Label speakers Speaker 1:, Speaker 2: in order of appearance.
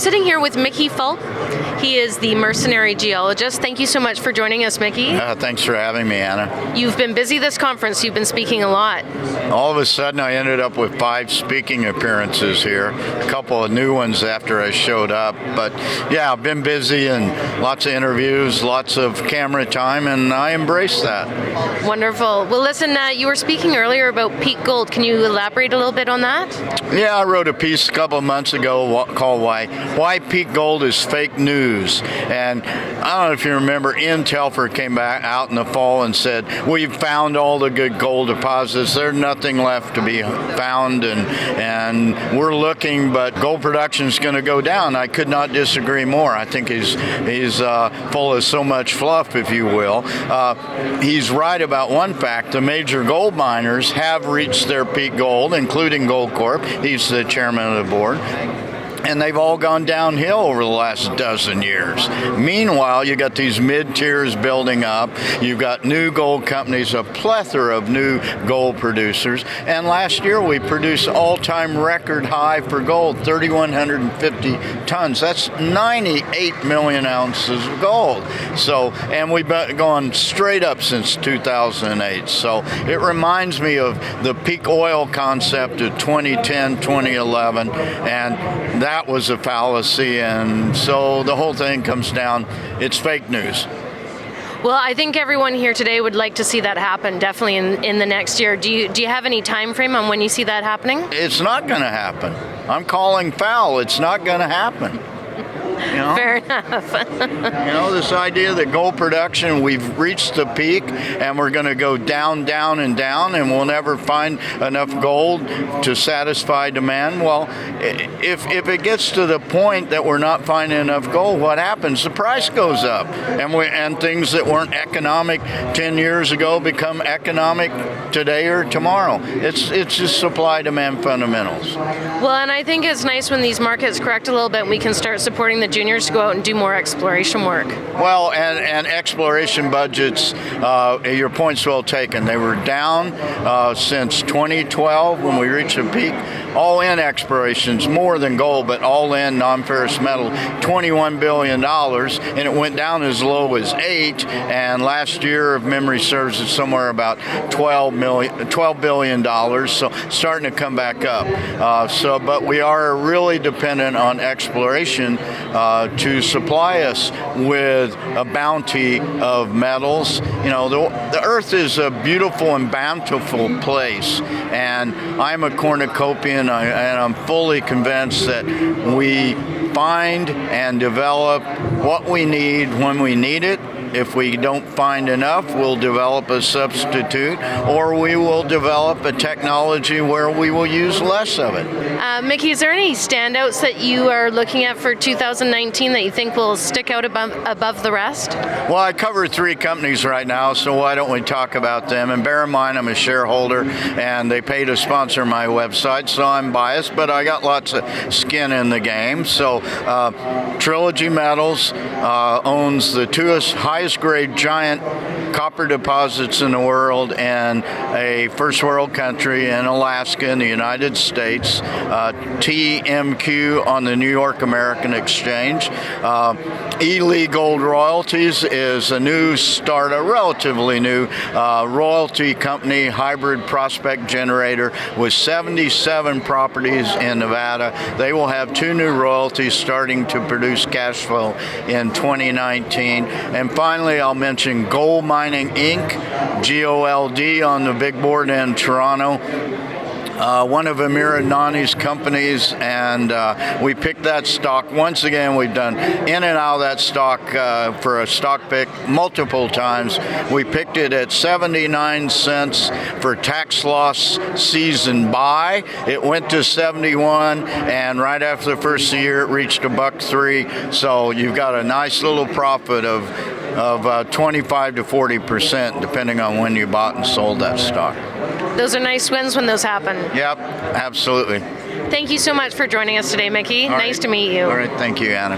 Speaker 1: sitting here with Mickey Fulp. He is the Mercenary Geologist. Thank you so much for joining us, Mickey.
Speaker 2: Thanks for having me, Anna.
Speaker 1: You've been busy this conference. You've been speaking a lot.
Speaker 2: All of a sudden, I ended up with 5 speaking appearances here, a couple of new ones after I showed up. But yeah, I've been busy and lots of interviews, lots of camera time, and I embrace that.
Speaker 1: Wonderful. Well, listen, you were speaking earlier about peak gold. Can you elaborate a little bit on that?
Speaker 2: Yeah, I wrote a piece a couple of months ago called Why Peak Gold is Fake News. And I don't know if you remember, Telfer came back out in the fall and said, we've found all the good gold deposits. There's nothing left to be found, and we're looking, but gold production is going to go down. I could not disagree more. I think he's full of so much fluff, if you will. He's right about one fact. The major gold miners have reached their peak gold, including Goldcorp. He's the chairman of the board. And they've all gone downhill over the last dozen years. Meanwhile, you got these mid-tiers building up. You've got new gold companies, a plethora of new gold producers. And last year, we produced all-time record high for gold, 3,150 tons. That's 98 million ounces of gold. So, and we've been going straight up since 2008. So it reminds me of the peak oil concept of 2010, 2011, and that was a fallacy, and so the whole thing comes down, it's fake news.
Speaker 1: Well, I think everyone here today would like to see that happen, definitely in the next year. Do you have any time frame on when you see that happening?
Speaker 2: It's not going to happen. I'm calling foul. It's not going to happen. You know?
Speaker 1: Fair enough.
Speaker 2: This idea that gold production, we've reached the peak and we're going to go down, down, and down, and we'll never find enough gold to satisfy demand. Well, if it gets to the point that we're not finding enough gold, what happens? The price goes up, and things that weren't economic 10 years ago become economic today or tomorrow. It's just supply-demand fundamentals.
Speaker 1: Well, and I think it's nice when these markets correct a little bit and we can start supporting the juniors to go out and do more exploration work.
Speaker 2: Well, and exploration budgets, your point's well taken. They were down since 2012 when we reached a peak. All-in exploration's more than gold, but all-in non-ferrous metal, $21 billion, and it went down as low as 8, and last year, if memory serves, it's somewhere about $12 billion, so starting to come back up. But we are really dependent on exploration to supply us with a bounty of metals. The Earth is a beautiful and bountiful place, and I'm a cornucopian, and I'm fully convinced that we find and develop what we need when we need it. If we don't find enough, we'll develop a substitute, or we will develop a technology where we will use less of it.
Speaker 1: Mickey, is there any standouts that you are looking at for 2019 that you think will stick out above the rest?
Speaker 2: Well, I cover 3 companies right now, so why don't we talk about them? And bear in mind, I'm a shareholder, and they pay to sponsor my website, so I'm biased, but I got lots of skin in the game. So Trilogy Metals owns the 2 highest grade giant copper deposits in the world, and a first world country in Alaska in the United States. TMQ on the New York American Exchange. Ely Gold Royalties is a new startup, relatively new royalty company, hybrid prospect generator with 77 properties in Nevada. They will have 2 new royalties starting to produce cash flow in 2019. And finally, I'll mention Gold Mining Inc., GOLD, on the big board in Toronto. One of Amir Adnani's companies, and we picked that stock. Once again, we've done in and out of that stock for a stock pick multiple times. We picked it at 79 cents for tax loss season buy. It went to 71, and right after the first year, it reached $1.03. So you've got a nice little profit of 25 to 40%, depending on when you bought and sold that stock.
Speaker 1: Those are nice wins when those happen.
Speaker 2: Yep, absolutely.
Speaker 1: Thank you so much for joining us today, Mickey. Nice to meet you.
Speaker 2: All right, thank you, Anna.